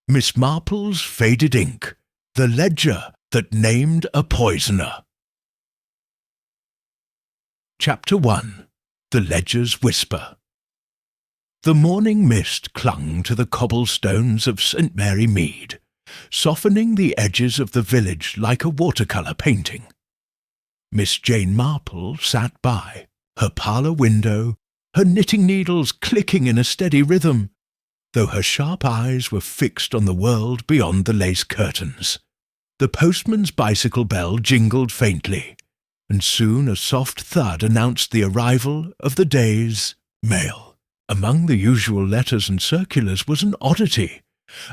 Miss Marple's Faded Ink, the ledger that named a poisoner. Chapter 1. The Ledger's Whisper. The morning mist clung to the cobblestones of St. Mary Mead, softening the edges of the village like a watercolour painting. Miss Jane Marple sat by, her parlour window, her knitting needles clicking in a steady rhythm, though her sharp eyes were fixed on the world beyond the lace curtains. The postman's bicycle bell jingled faintly, and soon a soft thud announced the arrival of the day's mail. Among the usual letters and circulars was an oddity,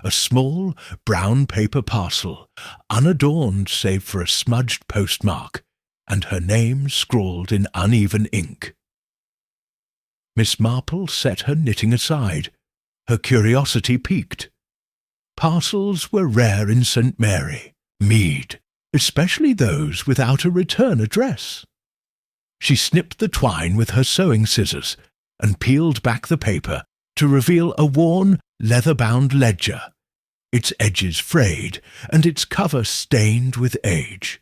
a small brown paper parcel, unadorned save for a smudged postmark, and her name scrawled in uneven ink. Miss Marple set her knitting aside, her curiosity piqued. Parcels were rare in St. Mary, Mead, especially those without a return address. She snipped the twine with her sewing scissors and peeled back the paper to reveal a worn, leather-bound ledger, its edges frayed and its cover stained with age.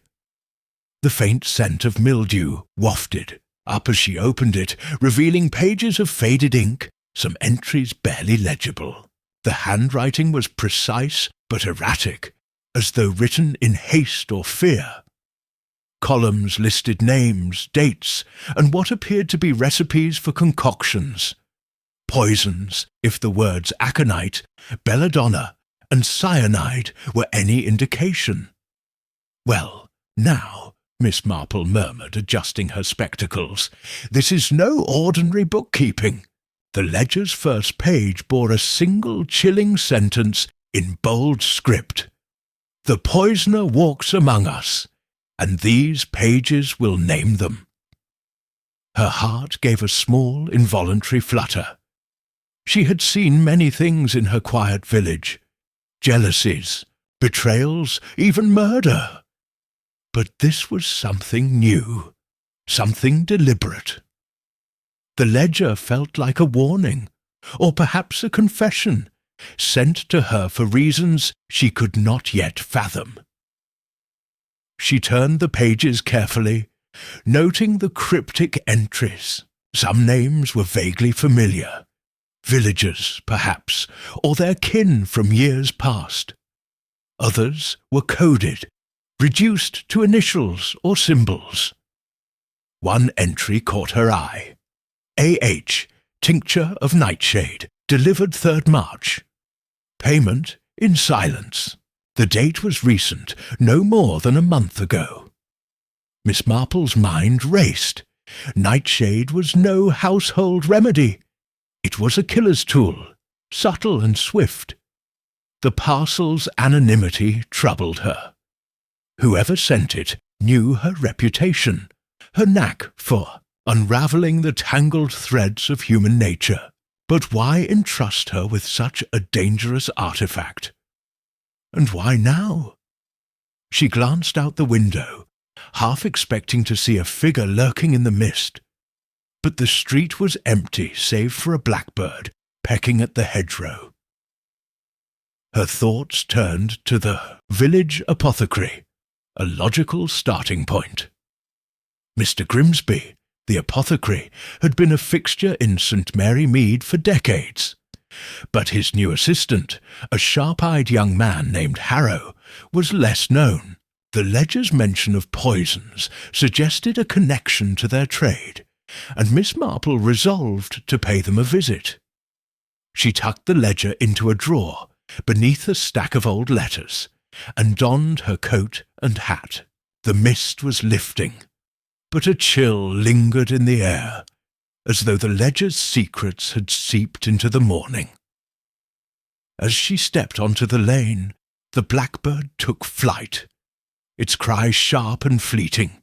The faint scent of mildew wafted up as she opened it, revealing pages of faded ink, some entries barely legible. The handwriting was precise but erratic, as though written in haste or fear. Columns listed names, dates, and what appeared to be recipes for concoctions. Poisons, if the words aconite, belladonna, and cyanide were any indication. "Well, now," Miss Marple murmured, adjusting her spectacles, "this is no ordinary bookkeeping." The ledger's first page bore a single chilling sentence in bold script. "The poisoner walks among us, and these pages will name them." Her heart gave a small, involuntary flutter. She had seen many things in her quiet village, jealousies, betrayals, even murder. But this was something new, something deliberate. The ledger felt like a warning, or perhaps a confession, sent to her for reasons she could not yet fathom. She turned the pages carefully, noting the cryptic entries. Some names were vaguely familiar. Villagers, perhaps, or their kin from years past. Others were coded, reduced to initials or symbols. One entry caught her eye. A.H., tincture of nightshade, delivered 3rd March. Payment in silence. The date was recent, no more than a month ago. Miss Marple's mind raced. Nightshade was no household remedy. It was a killer's tool, subtle and swift. The parcel's anonymity troubled her. Whoever sent it knew her reputation, her knack for unravelling the tangled threads of human nature. But why entrust her with such a dangerous artifact? And why now? She glanced out the window, half expecting to see a figure lurking in the mist. But the street was empty save for a blackbird pecking at the hedgerow. Her thoughts turned to the village apothecary, a logical starting point. Mr. Grimsby, the apothecary, had been a fixture in St. Mary Mead for decades. But his new assistant, a sharp-eyed young man named Harrow, was less known. The ledger's mention of poisons suggested a connection to their trade, and Miss Marple resolved to pay them a visit. She tucked the ledger into a drawer beneath a stack of old letters, and donned her coat and hat. The mist was lifting, but a chill lingered in the air, as though the ledger's secrets had seeped into the morning. As she stepped onto the lane, the blackbird took flight, its cry sharp and fleeting.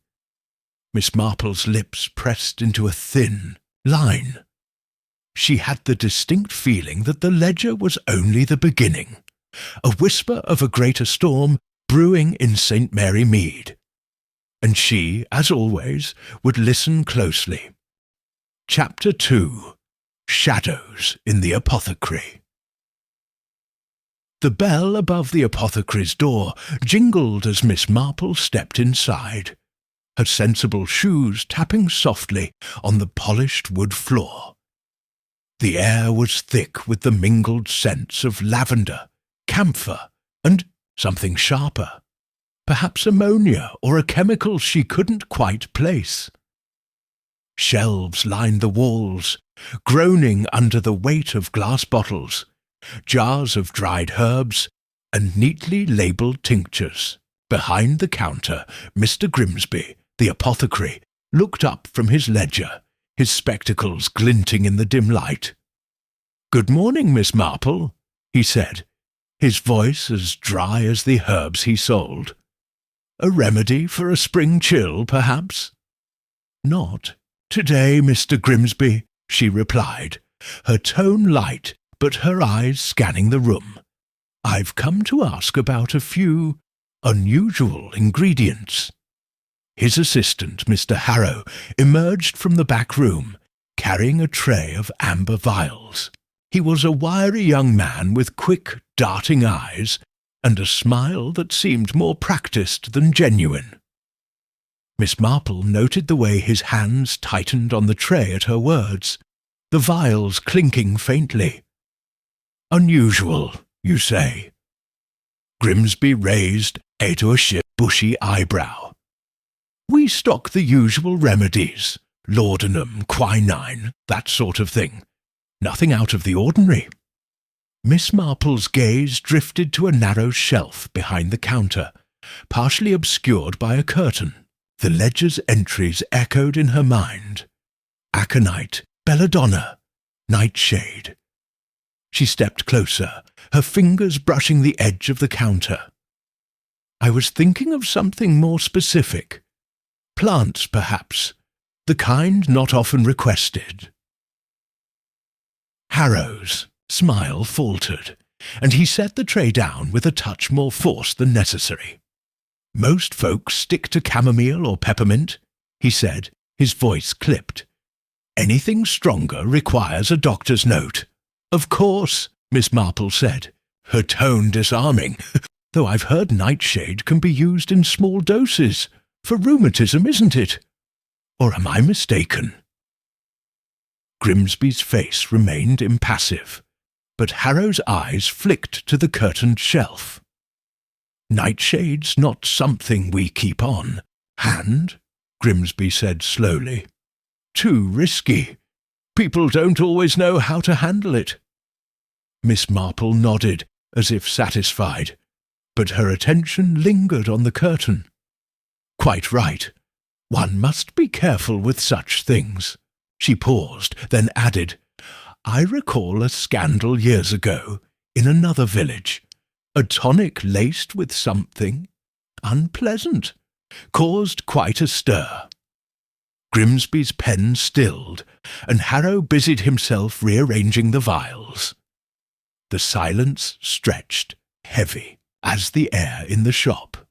Miss Marple's lips pressed into a thin line. She had the distinct feeling that the ledger was only the beginning, a whisper of a greater storm brewing in St. Mary Mead. And she, as always, would listen closely. Chapter 2. Shadows in the Apothecary. The bell above the apothecary's door jingled as Miss Marple stepped inside, her sensible shoes tapping softly on the polished wood floor. The air was thick with the mingled scents of lavender, camphor, and something sharper, perhaps ammonia or a chemical she couldn't quite place. Shelves lined the walls, groaning under the weight of glass bottles, jars of dried herbs, and neatly labelled tinctures. Behind the counter, Mr. Grimsby, the apothecary, looked up from his ledger, his spectacles glinting in the dim light. "Good morning, Miss Marple," he said, his voice as dry as the herbs he sold. "A remedy for a spring chill, perhaps?" "Not today, Mr. Grimsby," she replied, her tone light but her eyes scanning the room. "I've come to ask about a few unusual ingredients." His assistant, Mr. Harrow, emerged from the back room, carrying a tray of amber vials. He was a wiry young man with quick, darting eyes and a smile that seemed more practised than genuine. Miss Marple noted the way his hands tightened on the tray at her words, the vials clinking faintly. "Unusual, you say?" Grimsby raised a bushy eyebrow. "We stock the usual remedies, laudanum, quinine, that sort of thing. Nothing out of the ordinary." Miss Marple's gaze drifted to a narrow shelf behind the counter, partially obscured by a curtain. The ledger's entries echoed in her mind. Aconite, belladonna, nightshade. She stepped closer, her fingers brushing the edge of the counter. "I was thinking of something more specific. Plants, perhaps, the kind not often requested." Harrow's smile faltered, and he set the tray down with a touch more force than necessary. "Most folks stick to chamomile or peppermint," he said, his voice clipped. "Anything stronger requires a doctor's note." "Of course," Miss Marple said, her tone disarming, "though I've heard nightshade can be used in small doses, for rheumatism, isn't it? Or am I mistaken?" Grimsby's face remained impassive, but Harrow's eyes flicked to the curtained shelf. "Nightshade's not something we keep on hand," Grimsby said slowly. "Too risky. People don't always know how to handle it." Miss Marple nodded, as if satisfied, but her attention lingered on the curtain. "Quite right. One must be careful with such things." She paused, then added, "I recall a scandal years ago, in another village. A tonic laced with something unpleasant caused quite a stir." Grimsby's pen stilled, and Harrow busied himself rearranging the vials. The silence stretched, heavy, as the air in the shop.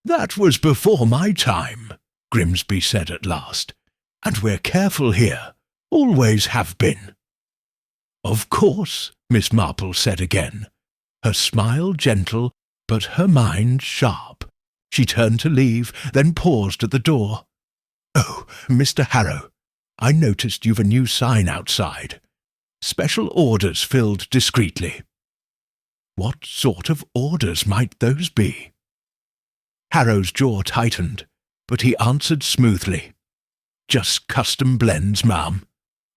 "That was before my time," Grimsby said at last, "and we're careful here, always have been." "Of course," Miss Marple said again, her smile gentle, but her mind sharp. She turned to leave, then paused at the door. "Oh, Mr. Harrow, I noticed you've a new sign outside. Special orders filled discreetly." What sort of orders might those be? Harrow's jaw tightened, but he answered smoothly. "Just custom blends, ma'am,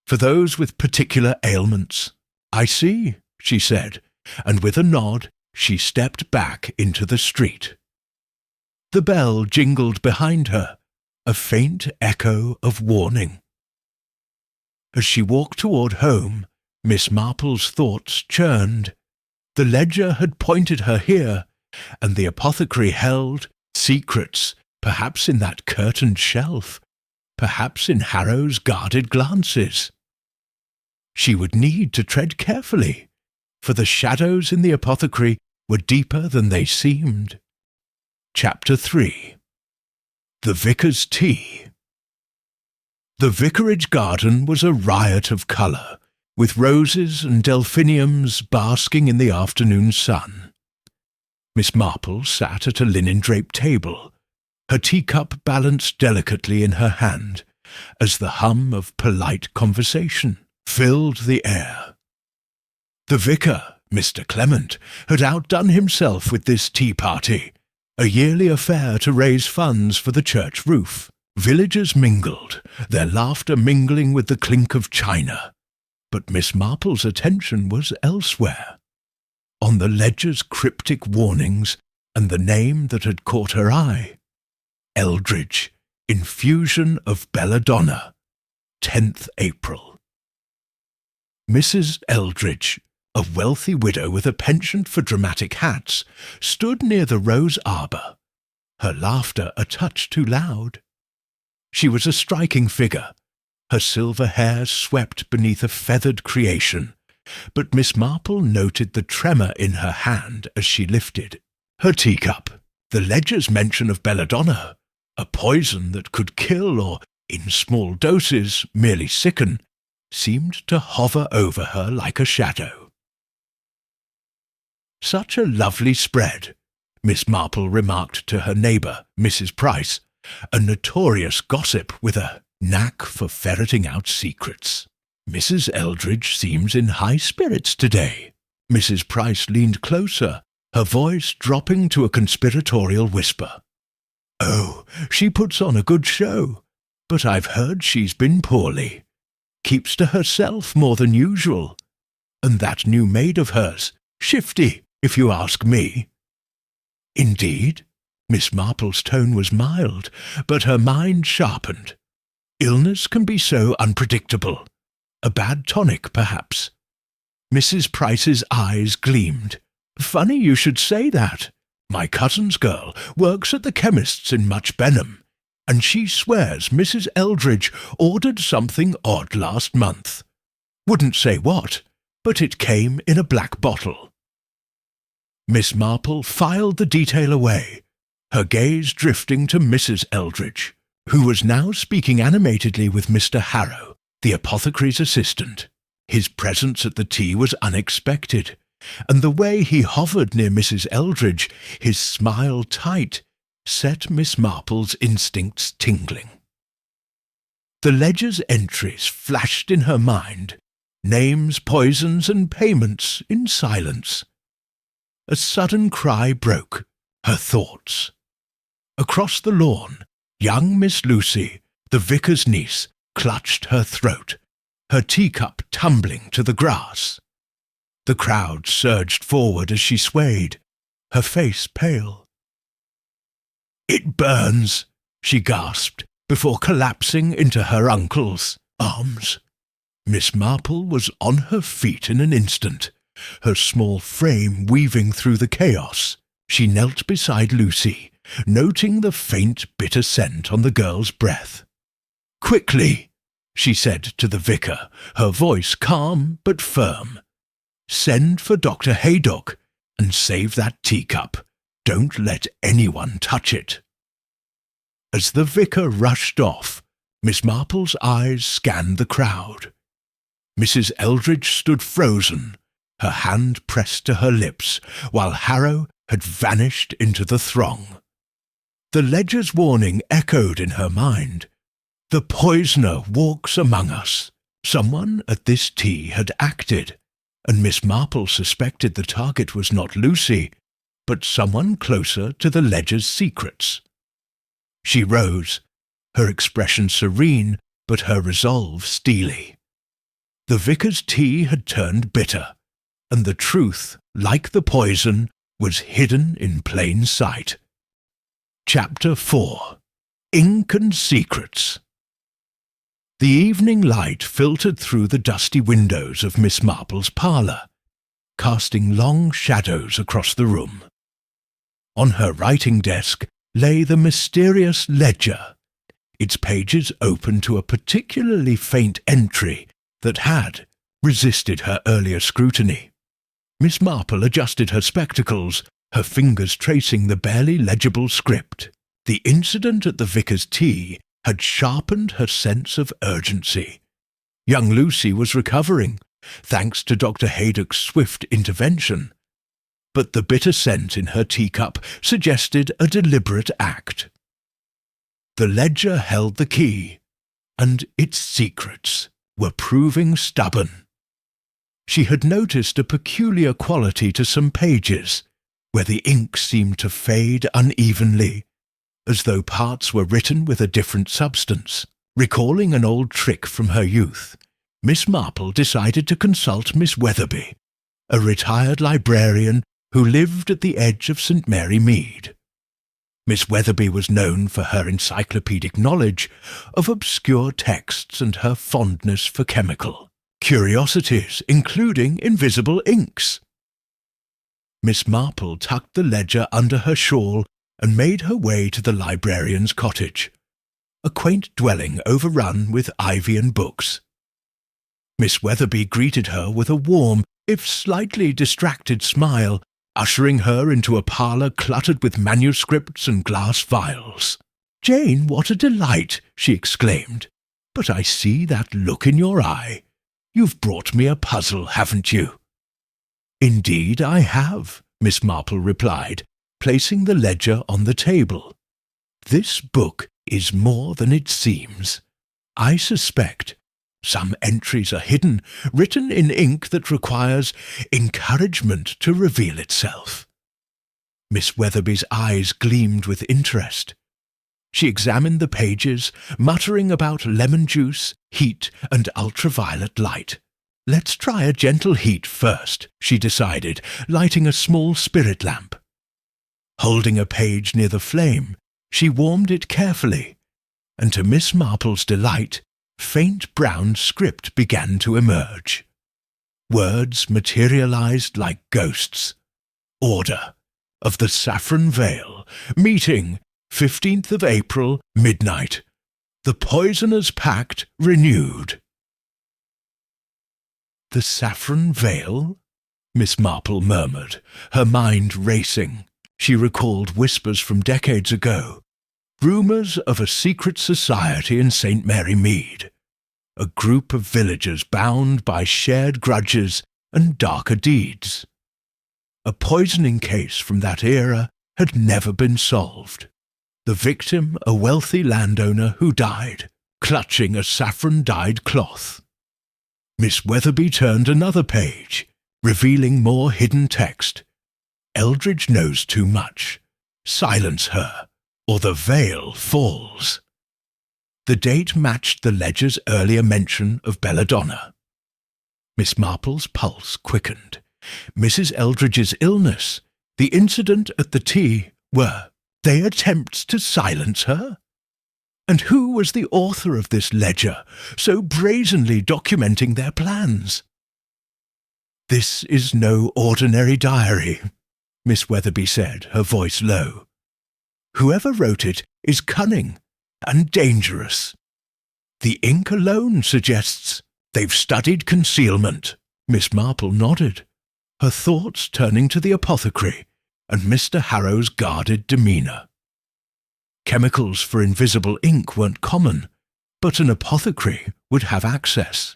for those with particular ailments." "I see," she said, and with a nod she stepped back into the street. The bell jingled behind her, a faint echo of warning. As she walked toward home, Miss Marple's thoughts churned. The ledger had pointed her here, and the apothecary held secrets, perhaps in that curtained shelf, perhaps in Harrow's guarded glances. She would need to tread carefully, for the shadows in the apothecary were deeper than they seemed. Chapter 3. The Vicar's Tea. The vicarage garden was a riot of colour, with roses and delphiniums basking in the afternoon sun. Miss Marple sat at a linen-draped table, her teacup balanced delicately in her hand, as the hum of polite conversation filled the air. The vicar, Mr. Clement, had outdone himself with this tea-party, a yearly affair to raise funds for the church roof. Villagers mingled, their laughter mingling with the clink of china. But Miss Marple's attention was elsewhere. On the ledger's cryptic warnings and the name that had caught her eye. Eldridge, infusion of belladonna, 10th April. Mrs. Eldridge, a wealthy widow with a penchant for dramatic hats, stood near the rose arbour, her laughter a touch too loud. She was a striking figure, her silver hair swept beneath a feathered creation, but Miss Marple noted the tremor in her hand as she lifted her teacup. The ledger's mention of belladonna, a poison that could kill or, in small doses, merely sicken, seemed to hover over her like a shadow. "Such a lovely spread," Miss Marple remarked to her neighbour, Mrs. Price, a notorious gossip with a knack for ferreting out secrets. "Mrs. Eldridge seems in high spirits today." Mrs. Price leaned closer, her voice dropping to a conspiratorial whisper. "Oh, she puts on a good show, but I've heard she's been poorly. Keeps to herself more than usual. And that new maid of hers, shifty, if you ask me." "Indeed?" Miss Marple's tone was mild, but her mind sharpened. Illness can be so unpredictable. A bad tonic, perhaps. Mrs. Price's eyes gleamed. "Funny you should say that. My cousin's girl works at the chemist's in Much Benham, and she swears Mrs. Eldridge ordered something odd last month. Wouldn't say what, but it came in a black bottle." Miss Marple filed the detail away, her gaze drifting to Mrs. Eldridge, who was now speaking animatedly with Mr. Harrow, the apothecary's assistant. His presence at the tea was unexpected, and the way he hovered near Mrs. Eldridge, his smile tight, set Miss Marple's instincts tingling. The ledger's entries flashed in her mind, names, poisons, and payments in silence. A sudden cry broke her thoughts. Across the lawn, young Miss Lucy, the vicar's niece, clutched her throat, her teacup tumbling to the grass. The crowd surged forward as she swayed, her face pale. "It burns," she gasped, before collapsing into her uncle's arms. Miss Marple was on her feet in an instant, her small frame weaving through the chaos. She knelt beside Lucy, noting the faint, bitter scent on the girl's breath. "Quickly," she said to the vicar, her voice calm but firm. "Send for Dr. Haydock, and save that teacup. Don't let anyone touch it." As the vicar rushed off, Miss Marple's eyes scanned the crowd. Mrs. Eldridge stood frozen, her hand pressed to her lips, while Harrow had vanished into the throng. The ledger's warning echoed in her mind. The poisoner walks among us. Someone at this tea had acted, and Miss Marple suspected the target was not Lucy, but someone closer to the ledger's secrets. She rose, her expression serene, but her resolve steely. The vicar's tea had turned bitter, and the truth, like the poison, was hidden in plain sight. Chapter 4. Ink and Secrets. The evening light filtered through the dusty windows of Miss Marple's parlour, casting long shadows across the room. On her writing desk lay the mysterious ledger, its pages open to a particularly faint entry that had resisted her earlier scrutiny. Miss Marple adjusted her spectacles, her fingers tracing the barely legible script. The incident at the vicar's tea had sharpened her sense of urgency. Young Lucy was recovering, thanks to Dr. Haydock's swift intervention, but the bitter scent in her teacup suggested a deliberate act. The ledger held the key, and its secrets were proving stubborn. She had noticed a peculiar quality to some pages, where the ink seemed to fade unevenly, as though parts were written with a different substance. Recalling an old trick from her youth, Miss Marple decided to consult Miss Weatherby, a retired librarian who lived at the edge of St. Mary Mead. Miss Weatherby was known for her encyclopedic knowledge of obscure texts and her fondness for chemical curiosities, including invisible inks. Miss Marple tucked the ledger under her shawl and made her way to the librarian's cottage, a quaint dwelling overrun with ivy and books. Miss Weatherby greeted her with a warm, if slightly distracted smile, ushering her into a parlour cluttered with manuscripts and glass vials. "Jane, what a delight!" she exclaimed. "But I see that look in your eye. You've brought me a puzzle, haven't you?" "Indeed I have," Miss Marple replied, placing the ledger on the table. "This book is more than it seems. I suspect some entries are hidden, written in ink that requires encouragement to reveal itself." Miss Weatherby's eyes gleamed with interest. She examined the pages, muttering about lemon juice, heat, and ultraviolet light. "Let's try a gentle heat first," she decided, lighting a small spirit lamp. Holding a page near the flame, she warmed it carefully, and to Miss Marple's delight, faint brown script began to emerge. Words materialized like ghosts. "Order of the Saffron Vale, meeting 15th of April, midnight. The Poisoner's Pact renewed." "The Saffron Vale?" Miss Marple murmured, her mind racing. She recalled whispers from decades ago, rumours of a secret society in St. Mary Mead, a group of villagers bound by shared grudges and darker deeds. A poisoning case from that era had never been solved. The victim a wealthy landowner who died, clutching a saffron-dyed cloth. Miss Weatherby turned another page, revealing more hidden text. "Eldridge knows too much. Silence her, or the veil falls." The date matched the ledger's earlier mention of belladonna. Miss Marple's pulse quickened. Mrs. Eldridge's illness, the incident at the tea, were they attempts to silence her? And who was the author of this ledger, so brazenly documenting their plans? "This is no ordinary diary," Miss Weatherby said, her voice low. "Whoever wrote it is cunning and dangerous. The ink alone suggests they've studied concealment." Miss Marple nodded, her thoughts turning to the apothecary and Mr. Harrow's guarded demeanour. Chemicals for invisible ink weren't common, but an apothecary would have access.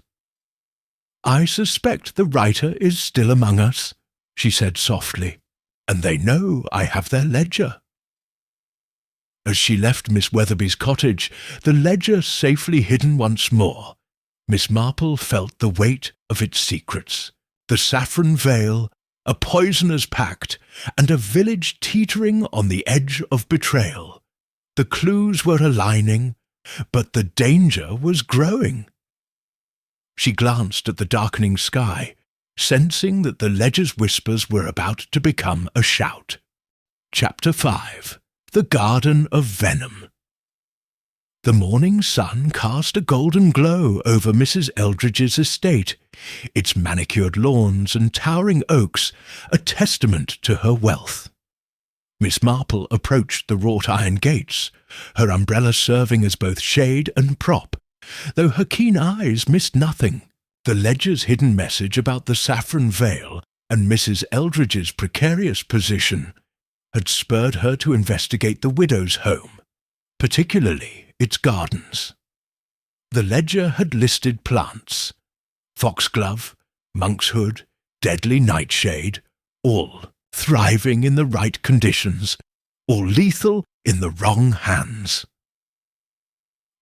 "I suspect the writer is still among us," she said softly, "and they know I have their ledger." As she left Miss Weatherby's cottage, the ledger safely hidden once more, Miss Marple felt the weight of its secrets. The Saffron Vale, a poisoner's pact, and a village teetering on the edge of betrayal. The clues were aligning, but the danger was growing. She glanced at the darkening sky, sensing that the ledger's whispers were about to become a shout. Chapter 5. The Garden of Venom. The morning sun cast a golden glow over Mrs. Eldridge's estate, its manicured lawns and towering oaks a testament to her wealth. Miss Marple approached the wrought-iron gates, her umbrella serving as both shade and prop, though her keen eyes missed nothing. The ledger's hidden message about the Saffron Vale and Mrs. Eldridge's precarious position had spurred her to investigate the widow's home, particularly its gardens. The ledger had listed plants: foxglove, monkshood, deadly nightshade, all thriving in the right conditions, or lethal in the wrong hands.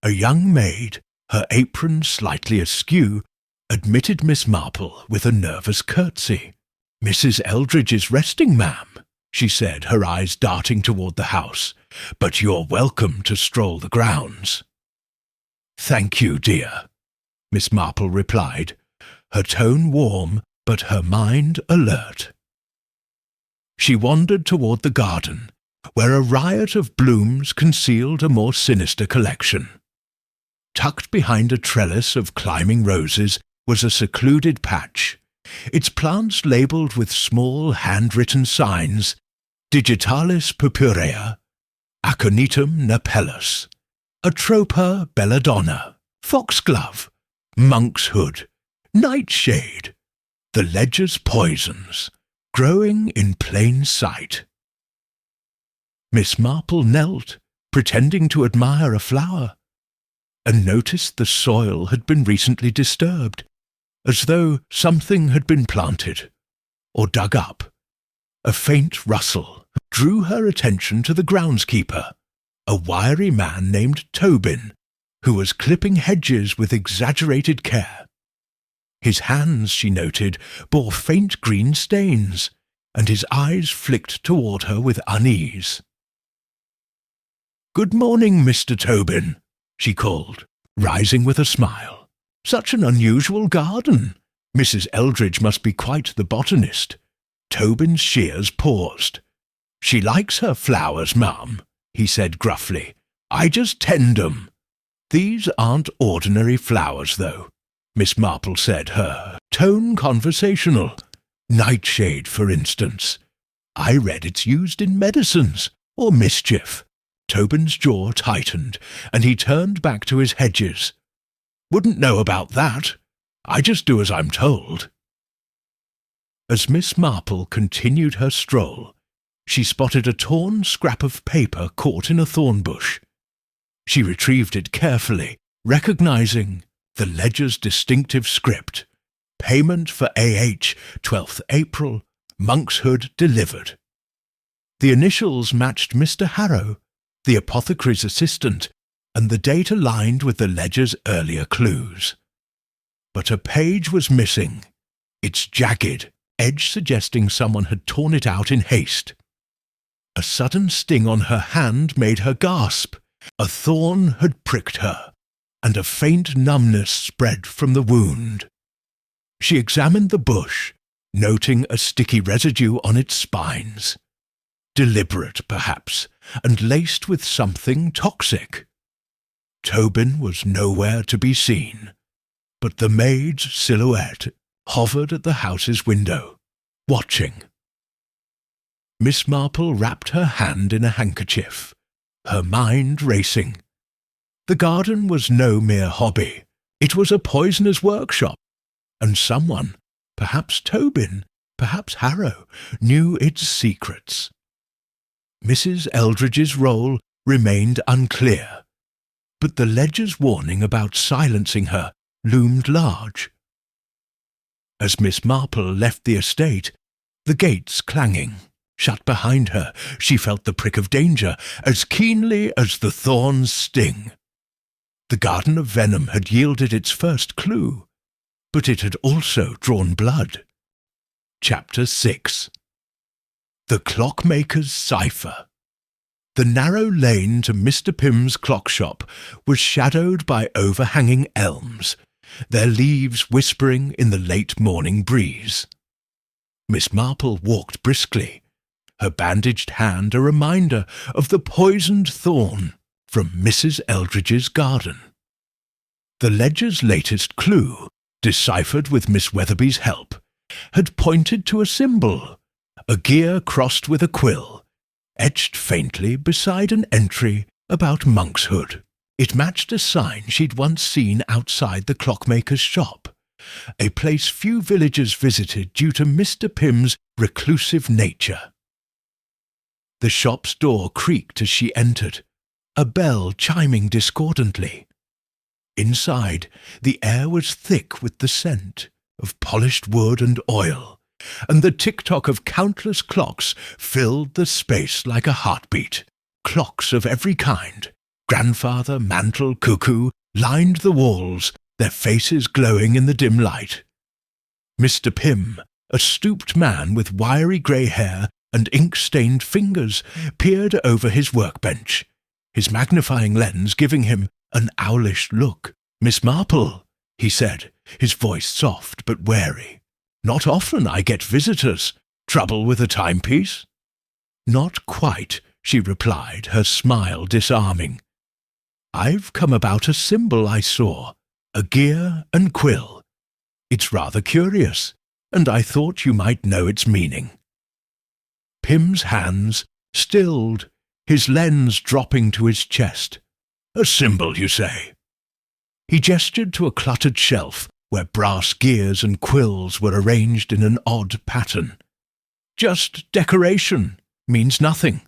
A young maid, her apron slightly askew, admitted Miss Marple with a nervous curtsy. "Mrs. Eldridge is resting, ma'am," she said, her eyes darting toward the house, "but you're welcome to stroll the grounds." "Thank you, dear," Miss Marple replied, her tone warm but her mind alert. She wandered toward the garden, where a riot of blooms concealed a more sinister collection. Tucked behind a trellis of climbing roses was a secluded patch, its plants labelled with small handwritten signs: Digitalis purpurea, Aconitum napellus, Atropa belladonna, foxglove, monk's hood, nightshade, the ledger's poisons, growing in plain sight. Miss Marple knelt, pretending to admire a flower, and noticed the soil had been recently disturbed, as though something had been planted or dug up. A faint rustle drew her attention to the groundskeeper, a wiry man named Tobin, who was clipping hedges with exaggerated care. His hands, she noted, bore faint green stains, and his eyes flicked toward her with unease. "Good morning, Mr. Tobin," she called, rising with a smile. "Such an unusual garden. Mrs. Eldridge must be quite the botanist." Tobin's shears paused. "She likes her flowers, ma'am," he said gruffly. "I just tend 'em." "These aren't ordinary flowers, though," Miss Marple said, her tone conversational. "Nightshade, for instance. I read it's used in medicines or mischief." Tobin's jaw tightened, and he turned back to his hedges. "Wouldn't know about that. I just do as I'm told." As Miss Marple continued her stroll, she spotted a torn scrap of paper caught in a thorn bush. She retrieved it carefully, recognizing the ledger's distinctive script: "Payment for AH, 12th April, monkshood delivered." The initials matched Mr. Harrow, the apothecary's assistant, and the date aligned with the ledger's earlier clues. But a page was missing, its jagged edge suggesting someone had torn it out in haste. A sudden sting on her hand made her gasp. A thorn had pricked her, and a faint numbness spread from the wound. She examined the bush, noting a sticky residue on its spines. Deliberate, perhaps, and laced with something toxic. Tobin was nowhere to be seen, but the maid's silhouette hovered at the house's window, watching. Miss Marple wrapped her hand in a handkerchief, her mind racing. The garden was no mere hobby. It was a poisoner's workshop, and someone, perhaps Tobin, perhaps Harrow, knew its secrets. Mrs. Eldridge's role remained unclear, but the ledger's warning about silencing her loomed large. As Miss Marple left the estate, the gates clanging, shut behind her, she felt the prick of danger as keenly as the thorn's sting. The Garden of Venom had yielded its first clue, but it had also drawn blood. Chapter 6. The Clockmaker's Cipher. The narrow lane to Mr. Pym's clock shop was shadowed by overhanging elms, their leaves whispering in the late morning breeze. Miss Marple walked briskly, her bandaged hand a reminder of the poisoned thorn from Mrs. Eldridge's garden. The ledger's latest clue, deciphered with Miss Weatherby's help, had pointed to a symbol, a gear crossed with a quill, etched faintly beside an entry about monkshood. It matched a sign she'd once seen outside the clockmaker's shop, a place few villagers visited due to Mr. Pym's reclusive nature. The shop's door creaked as she entered, a bell chiming discordantly. Inside, the air was thick with the scent, of polished wood and oil, and the tick-tock of countless clocks filled the space like a heartbeat. Clocks of every kind, grandfather, mantle, cuckoo, lined the walls, their faces glowing in the dim light. Mr. Pym, a stooped man with wiry grey hair and ink-stained fingers, peered over his workbench, his magnifying lens giving him an owlish look. "Miss Marple," he said, his voice soft but wary. "Not often I get visitors. Trouble with a timepiece?" "Not quite," she replied, her smile disarming. "I've come about a symbol I saw, a gear and quill. It's rather curious, and I thought you might know its meaning." Pym's hands stilled, his lens dropping to his chest. "A symbol, you say?" He gestured to a cluttered shelf where brass gears and quills were arranged in an odd pattern. "Just decoration. Means nothing."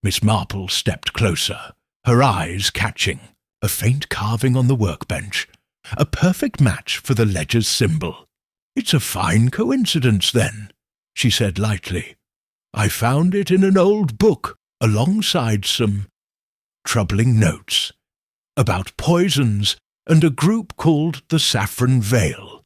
Miss Marple stepped closer, her eyes catching a faint carving on the workbench, a perfect match for the ledger's symbol. "It's a fine coincidence, then," she said lightly. "I found it in an old book alongside some troubling notes about poisons and a group called the Saffron Veil."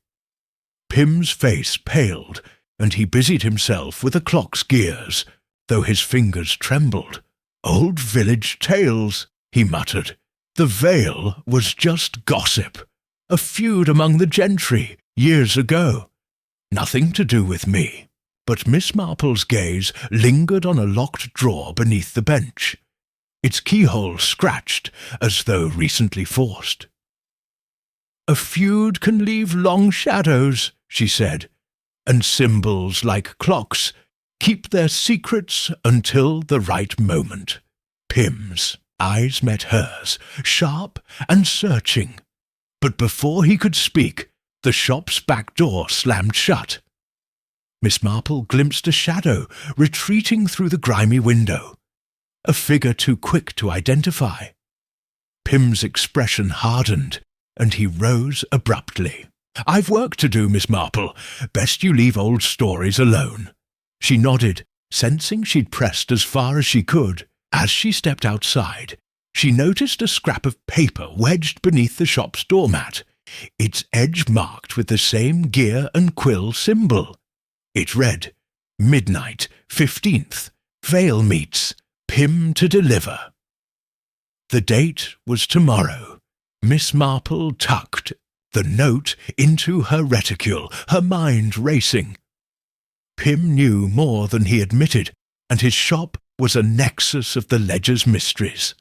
Pym's face paled, and he busied himself with a clock's gears, though his fingers trembled. "Old village tales," he muttered. "The Veil was just gossip, a feud among the gentry years ago. Nothing to do with me." But Miss Marple's gaze lingered on a locked drawer beneath the bench, its keyhole scratched as though recently forced. "A feud can leave long shadows," she said, "and symbols like clocks keep their secrets until the right moment." Pym's eyes met hers, sharp and searching, but before he could speak, the shop's back door slammed shut. Miss Marple glimpsed a shadow retreating through the grimy window, a figure too quick to identify. Pym's expression hardened, and he rose abruptly. "I've work to do, Miss Marple. Best you leave old stories alone." She nodded, sensing she'd pressed as far as she could. As she stepped outside, she noticed a scrap of paper wedged beneath the shop's doormat, its edge marked with the same gear and quill symbol. It read, "Midnight, 15th, Vale meets, Pym to deliver." The date was tomorrow. Miss Marple tucked the note into her reticule, her mind racing. Pym knew more than he admitted, and his shop was a nexus of the ledger's mysteries.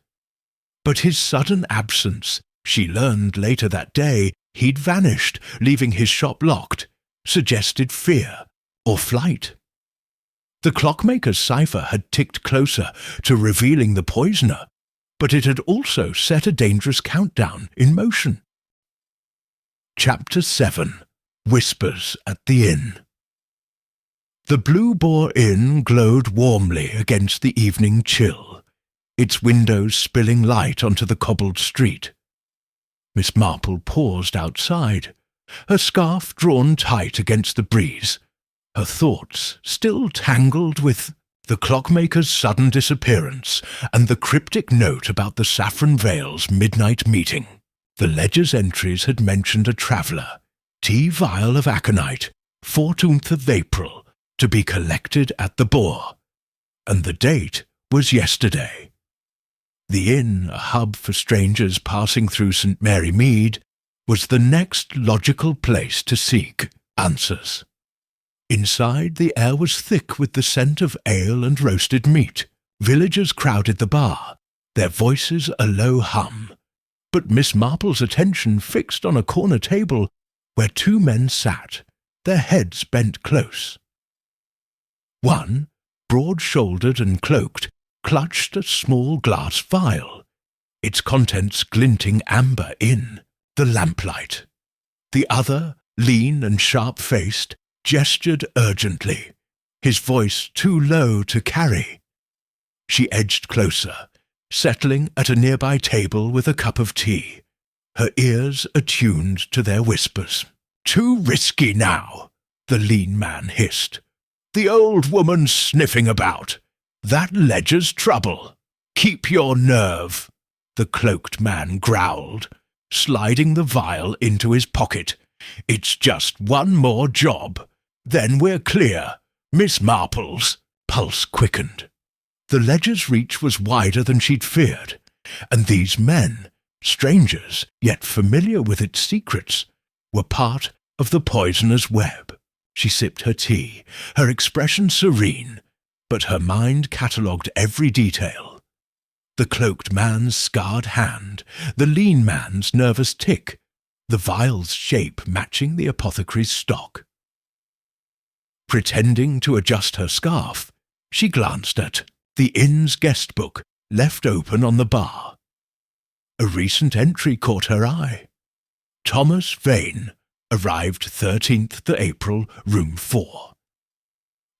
But his sudden absence, she learned later that day, he'd vanished, leaving his shop locked, suggested fear or flight. The clockmaker's cipher had ticked closer to revealing the poisoner, but it had also set a dangerous countdown in motion. Chapter 7. Whispers at the Inn. The Blue Boar Inn glowed warmly against the evening chill, its windows spilling light onto the cobbled street. Miss Marple paused outside, her scarf drawn tight against the breeze, her thoughts still tangled with the clockmaker's sudden disappearance and the cryptic note about the Saffron Veil's midnight meeting. The ledger's entries had mentioned a traveller, tea-vial of aconite, 14th of April, to be collected at the Boar, and the date was yesterday. The inn, a hub for strangers passing through St. Mary Mead, was the next logical place to seek answers. Inside, the air was thick with the scent of ale and roasted meat. Villagers crowded the bar, their voices a low hum, but Miss Marple's attention fixed on a corner table where two men sat, their heads bent close. One, broad-shouldered and cloaked, clutched a small glass vial, its contents glinting amber in the lamplight. The other, lean and sharp-faced, gestured urgently, his voice too low to carry. She edged closer, settling at a nearby table with a cup of tea, her ears attuned to their whispers. Too risky now, the lean man hissed. The old woman's sniffing about. That ledger's trouble. Keep your nerve, the cloaked man growled, sliding the vial into his pocket. It's just one more job. Then we're clear. Miss Marple's pulse quickened. The ledger's reach was wider than she'd feared, and these men, strangers yet familiar with its secrets, were part of the poisoner's web. She sipped her tea, her expression serene, but her mind catalogued every detail. The cloaked man's scarred hand, the lean man's nervous tick, the vial's shape matching the apothecary's stock. Pretending to adjust her scarf, she glanced at the inn's guest book left open on the bar. A recent entry caught her eye. Thomas Vane arrived 13th April, room 4.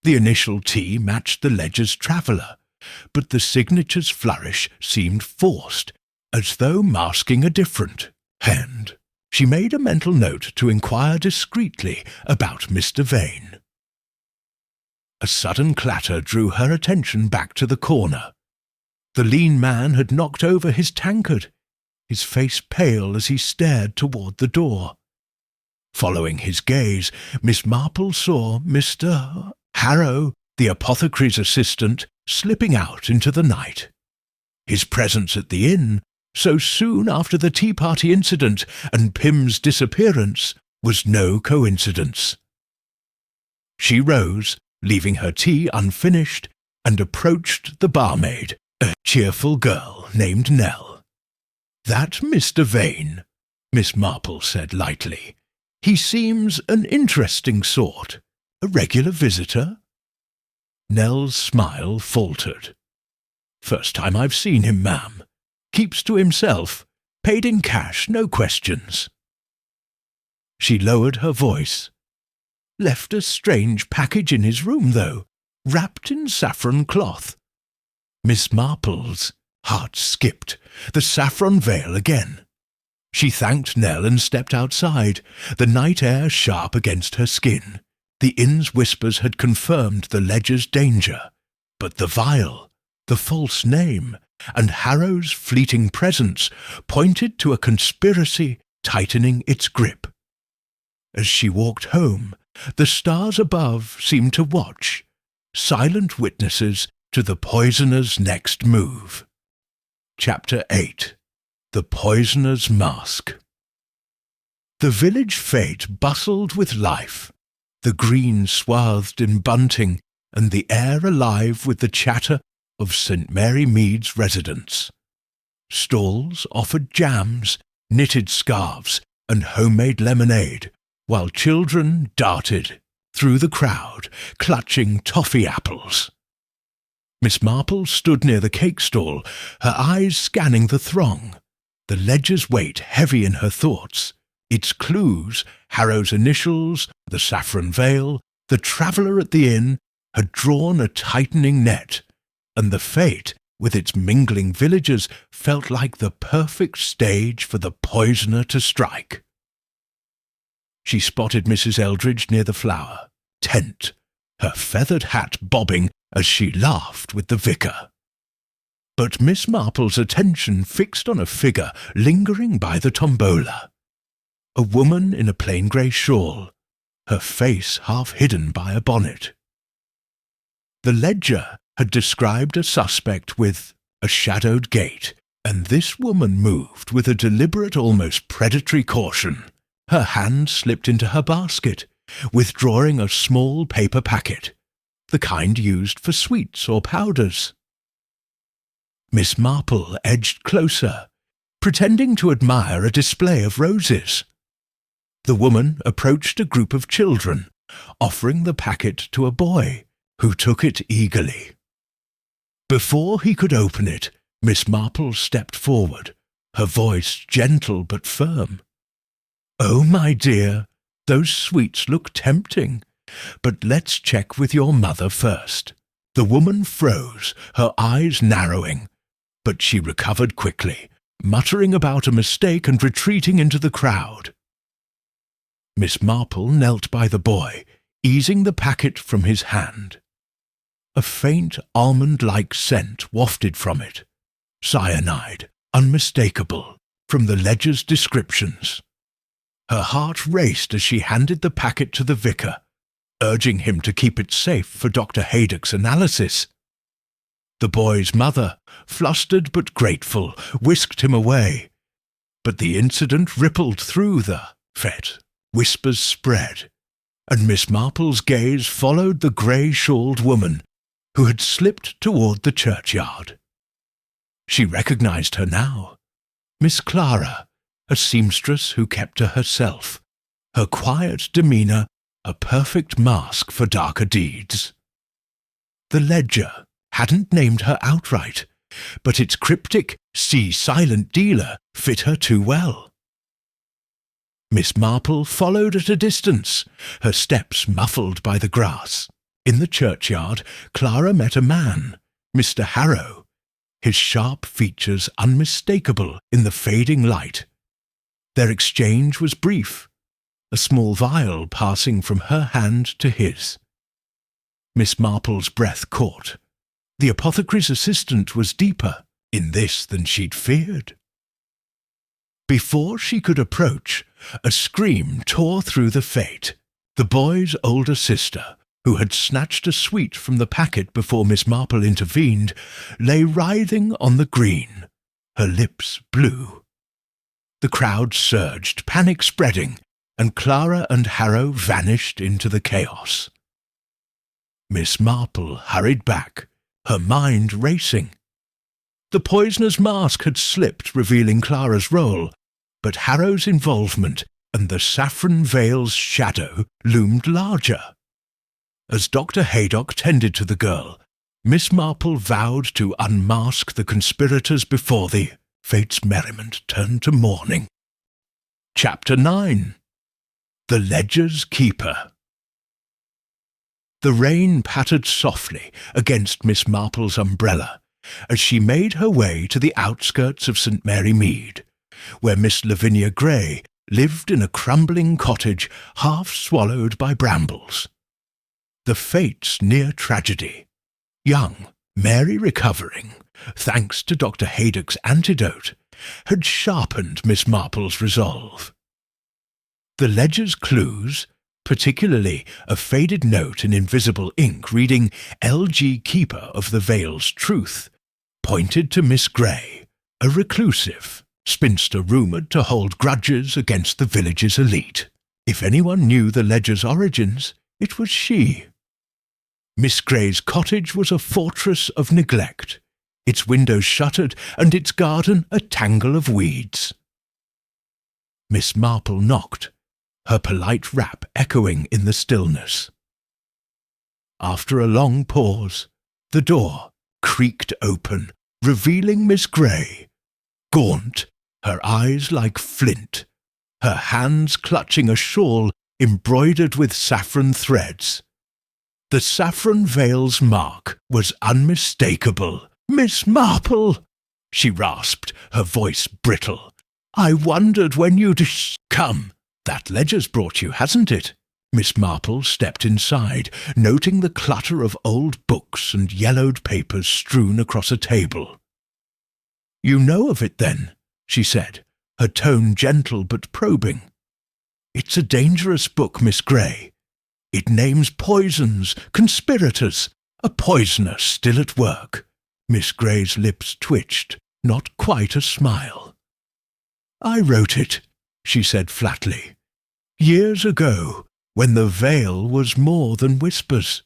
The initial T matched the ledger's traveller, but the signature's flourish seemed forced, as though masking a different hand. She made a mental note to inquire discreetly about Mr. Vane. A sudden clatter drew her attention back to the corner. The lean man had knocked over his tankard, his face pale as he stared toward the door. Following his gaze, Miss Marple saw Mr. Harrow, the apothecary's assistant, slipping out into the night. His presence at the inn, so soon after the tea party incident and Pym's disappearance, was no coincidence. She rose, leaving her tea unfinished, and approached the barmaid, a cheerful girl named Nell. "That Mr. Vane," Miss Marple said lightly. "He seems an interesting sort. A regular visitor?" Nell's smile faltered. "First time I've seen him, ma'am. Keeps to himself. Paid in cash, no questions." She lowered her voice. "Left a strange package in his room, though, wrapped in saffron cloth." Miss Marple's heart skipped, the saffron veil again. She thanked Nell and stepped outside, the night air sharp against her skin. The inn's whispers had confirmed the ledger's danger, but the vial, the false name, and Harrow's fleeting presence pointed to a conspiracy tightening its grip. As she walked home, the stars above seemed to watch, silent witnesses to the poisoner's next move. Chapter 8. The Poisoner's Mask. The village fete bustled with life, the green swathed in bunting and the air alive with the chatter of St. Mary Mead's residents. Stalls offered jams, knitted scarves, and homemade lemonade, while children darted through the crowd, clutching toffee apples. Miss Marple stood near the cake stall, her eyes scanning the throng, the ledger's weight heavy in her thoughts. Its clues, Harrow's initials, the saffron veil, the traveller at the inn, had drawn a tightening net, and the fete, with its mingling villagers, felt like the perfect stage for the poisoner to strike. She spotted Mrs. Eldridge near the flower tent, her feathered hat bobbing as she laughed with the vicar. But Miss Marple's attention fixed on a figure lingering by the tombola. A woman in a plain grey shawl, her face half hidden by a bonnet. The ledger had described a suspect with a shadowed gait, and this woman moved with a deliberate, almost predatory caution. Her hand slipped into her basket, withdrawing a small paper packet, the kind used for sweets or powders. Miss Marple edged closer, pretending to admire a display of roses. The woman approached a group of children, offering the packet to a boy, who took it eagerly. Before he could open it, Miss Marple stepped forward, her voice gentle but firm. "Oh, my dear, those sweets look tempting, but let's check with your mother first." The woman froze, her eyes narrowing, but she recovered quickly, muttering about a mistake and retreating into the crowd. Miss Marple knelt by the boy, easing the packet from his hand. A faint almond-like scent wafted from it, cyanide, unmistakable, from the ledger's descriptions. Her heart raced as she handed the packet to the vicar, urging him to keep it safe for Dr. Haydock's analysis. The boy's mother, flustered but grateful, whisked him away, but the incident rippled through the fete. Whispers spread, and Miss Marple's gaze followed the grey-shawled woman who had slipped toward the churchyard. She recognized her now, Miss Clara, a seamstress who kept to herself, her quiet demeanour a perfect mask for darker deeds. The ledger hadn't named her outright, but its cryptic "See Silent Dealer" fit her too well. Miss Marple followed at a distance, her steps muffled by the grass. In the churchyard, Clara met a man, Mr. Harrow, his sharp features unmistakable in the fading light. Their exchange was brief, a small vial passing from her hand to his. Miss Marple's breath caught. The apothecary's assistant was deeper in this than she'd feared. Before she could approach, a scream tore through the fete. The boy's older sister, who had snatched a sweet from the packet before Miss Marple intervened, lay writhing on the green, her lips blue. The crowd surged, panic spreading, and Clara and Harrow vanished into the chaos. Miss Marple hurried back, her mind racing. The poisoner's mask had slipped, revealing Clara's role, but Harrow's involvement and the saffron veil's shadow loomed larger. As Dr. Haydock tended to the girl, Miss Marple vowed to unmask the conspirators before the fate's merriment turned to mourning. Chapter 9. The Ledger's Keeper. The rain pattered softly against Miss Marple's umbrella as she made her way to the outskirts of St. Mary Mead, where Miss Lavinia Gray lived in a crumbling cottage half swallowed by brambles. The fates near tragedy. Young Mary, recovering, thanks to Dr. Haydock's antidote, had sharpened Miss Marple's resolve. The ledger's clues, particularly a faded note in invisible ink reading "L.G. Keeper of the Vale's Truth," pointed to Miss Gray, a reclusive spinster rumoured to hold grudges against the village's elite. If anyone knew the ledger's origins, it was she. Miss Gray's cottage was a fortress of neglect, its windows shuttered and its garden a tangle of weeds. Miss Marple knocked, her polite rap echoing in the stillness. After a long pause, the door creaked open, revealing Miss Gray, gaunt, her eyes like flint, her hands clutching a shawl embroidered with saffron threads. The saffron veil's mark was unmistakable. "Miss Marple!" she rasped, her voice brittle. "I wondered when you'd come. That ledger's brought you, hasn't it?" Miss Marple stepped inside, noting the clutter of old books and yellowed papers strewn across a table. "You know of it, then?" she said, her tone gentle but probing. "It's a dangerous book, Miss Gray. It names poisons, conspirators, a poisoner still at work." Miss Gray's lips twitched, not quite a smile. "I wrote it," she said flatly. "Years ago, when the veil was more than whispers.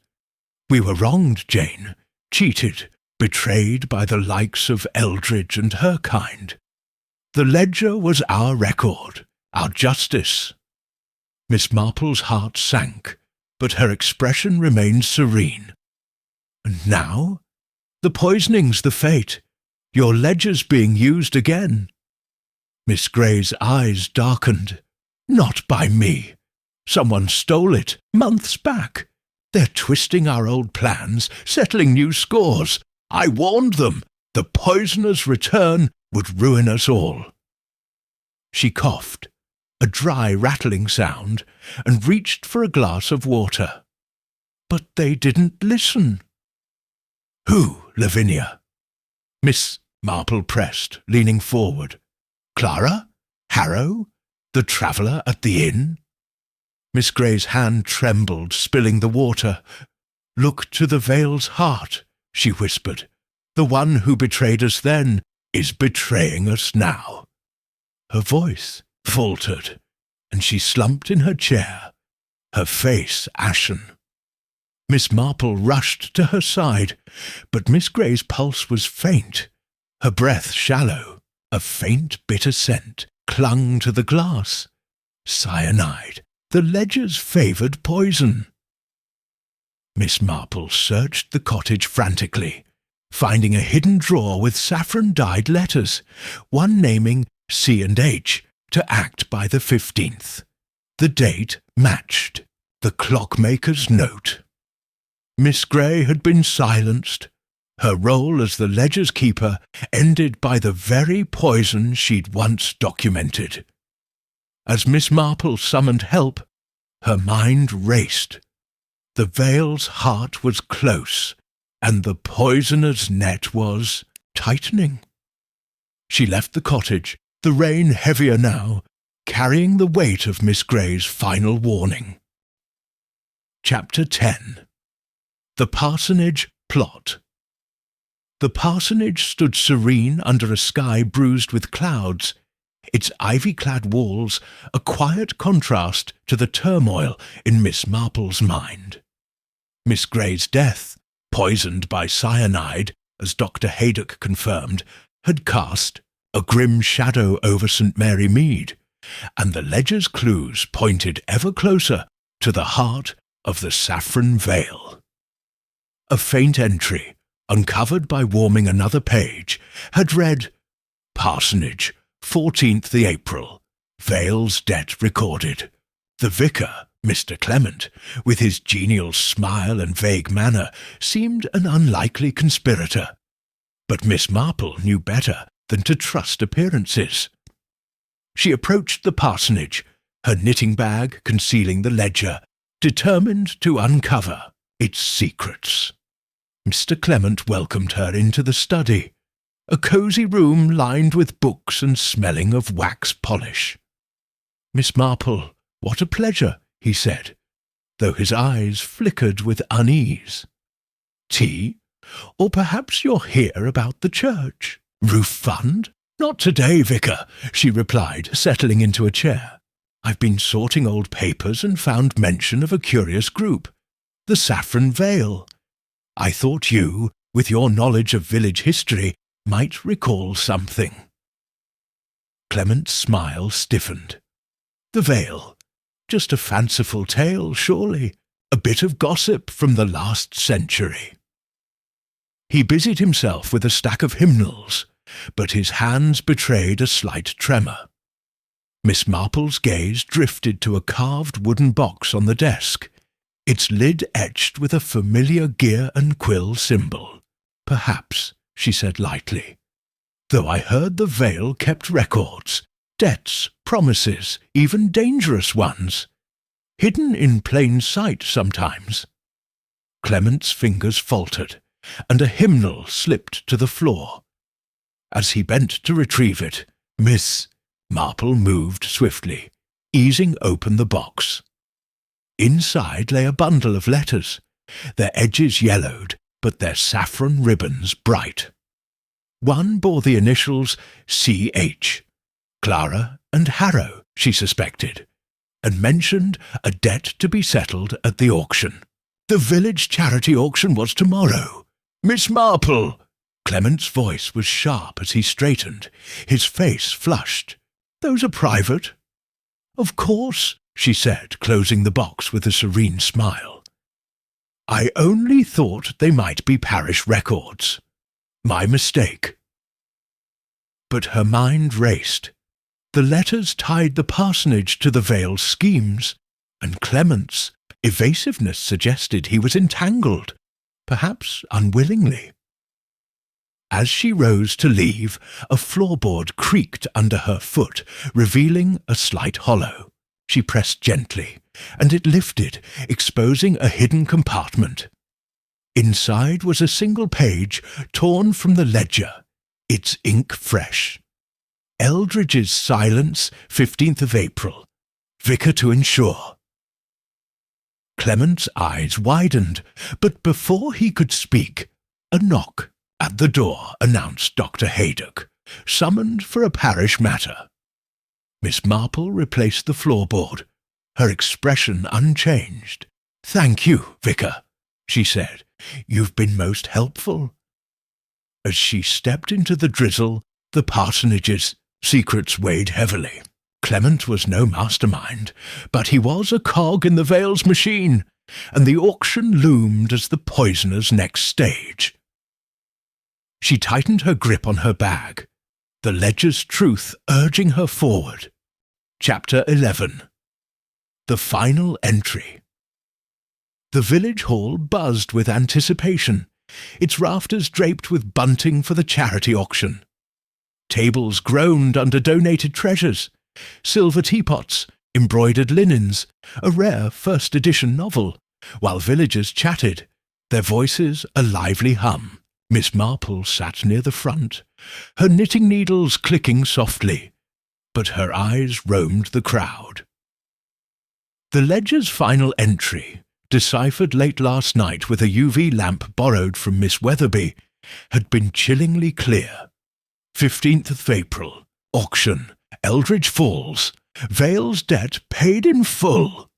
We were wronged, Jane, cheated, betrayed by the likes of Eldridge and her kind. The ledger was our record, our justice." Miss Marple's heart sank, but her expression remained serene. "And now? The poisoning's the fate. Your ledger's being used again." Miss Gray's eyes darkened. "Not by me. Someone stole it, months back. They're twisting our old plans, settling new scores. I warned them. The poisoner's return would ruin us all." She coughed, a dry rattling sound, and reached for a glass of water. But they didn't listen. "Who, Lavinia?" Miss Marple pressed, leaning forward. "Clara? Harrow? The traveller at the inn?" Miss Grey's hand trembled, spilling the water. "Look to the Vale's heart," she whispered. "The one who betrayed us then is betraying us now." Her voice faltered, and she slumped in her chair, her face ashen. Miss Marple rushed to her side, but Miss Grey's pulse was faint, her breath shallow. A faint bitter scent clung to the glass. Cyanide, the Ledger's favoured poison. Miss Marple searched the cottage frantically, finding a hidden drawer with saffron-dyed letters, one naming C&H to act by the 15th. The date matched the clockmaker's note. Miss Grey had been silenced. Her role as the Ledger's keeper ended by the very poison she'd once documented. As Miss Marple summoned help, her mind raced. The Vale's heart was close, and the poisoner's net was tightening. She left the cottage, the rain heavier now, carrying the weight of Miss Grey's final warning. Chapter 10. The Parsonage Plot. The parsonage stood serene under a sky bruised with clouds, its ivy-clad walls a quiet contrast to the turmoil in Miss Marple's mind. Miss Grey's death, poisoned by cyanide, as Dr. Haydock confirmed, had cast a grim shadow over St. Mary Mead, and the Ledger's clues pointed ever closer to the heart of the Saffron Vale. A faint entry, uncovered by warming another page, had read, "Parsonage, 14th April. Vale's debt recorded. The vicar, Mr. Clement, with his genial smile and vague manner, seemed an unlikely conspirator. But Miss Marple knew better than to trust appearances. She approached the parsonage, her knitting bag concealing the ledger, determined to uncover its secrets. Mr. Clement welcomed her into the study, a cosy room lined with books and smelling of wax polish. "Miss Marple, what a pleasure," he said, though his eyes flickered with unease. "Tea? Or perhaps you're here about the church? Roof fund?" "Not today, Vicar," she replied, settling into a chair. "I've been sorting old papers and found mention of a curious group, the Saffron Vale. I thought you, with your knowledge of village history, might recall something." Clement's smile stiffened. "The Vale? Just a fanciful tale, surely, a bit of gossip from the last century." He busied himself with a stack of hymnals, but his hands betrayed a slight tremor. Miss Marple's gaze drifted to a carved wooden box on the desk, its lid etched with a familiar gear and quill symbol. "Perhaps," she said lightly, "though I heard the Vale kept records, debts, promises, even dangerous ones, hidden in plain sight sometimes." Clement's fingers faltered, and a hymnal slipped to the floor. As he bent to retrieve it, Miss Marple moved swiftly, easing open the box. Inside lay a bundle of letters, their edges yellowed, but their saffron ribbons bright. One bore the initials C.H., Clara and Harrow, she suspected, and mentioned a debt to be settled at the auction. The village charity auction was tomorrow. "Miss Marple!" Clement's voice was sharp as he straightened, his face flushed. "Those are private." "Of course," she said, closing the box with a serene smile. "I only thought they might be parish records. My mistake." But her mind raced. The letters tied the parsonage to the Vale's schemes, and Clement's evasiveness suggested he was entangled, perhaps unwillingly. As she rose to leave, a floorboard creaked under her foot, revealing a slight hollow. She pressed gently, and it lifted, exposing a hidden compartment. Inside was a single page, torn from the ledger, its ink fresh. Eldridge's silence, 15th of April. Vicar to ensure. Clement's eyes widened, but before he could speak, a knock at the door announced Dr. Haydock, summoned for a parish matter. Miss Marple replaced the floorboard, her expression unchanged. "Thank you, Vicar," she said. "You've been most helpful." As she stepped into the drizzle, the parsonage's secrets weighed heavily. Clement was no mastermind, but he was a cog in the Vale's machine, and the auction loomed as the poisoner's next stage. She tightened her grip on her bag, the ledger's truth urging her forward. Chapter 11. The Final Entry. The village hall buzzed with anticipation, its rafters draped with bunting for the charity auction. Tables groaned under donated treasures, silver teapots, embroidered linens, a rare first-edition novel, while villagers chatted, their voices a lively hum. Miss Marple sat near the front, her knitting needles clicking softly, but her eyes roamed the crowd. The ledger's final entry, deciphered late last night with a UV lamp borrowed from Miss Weatherby, had been chillingly clear. 15th of April. Auction. Eldridge Falls. Vale's debt paid in full.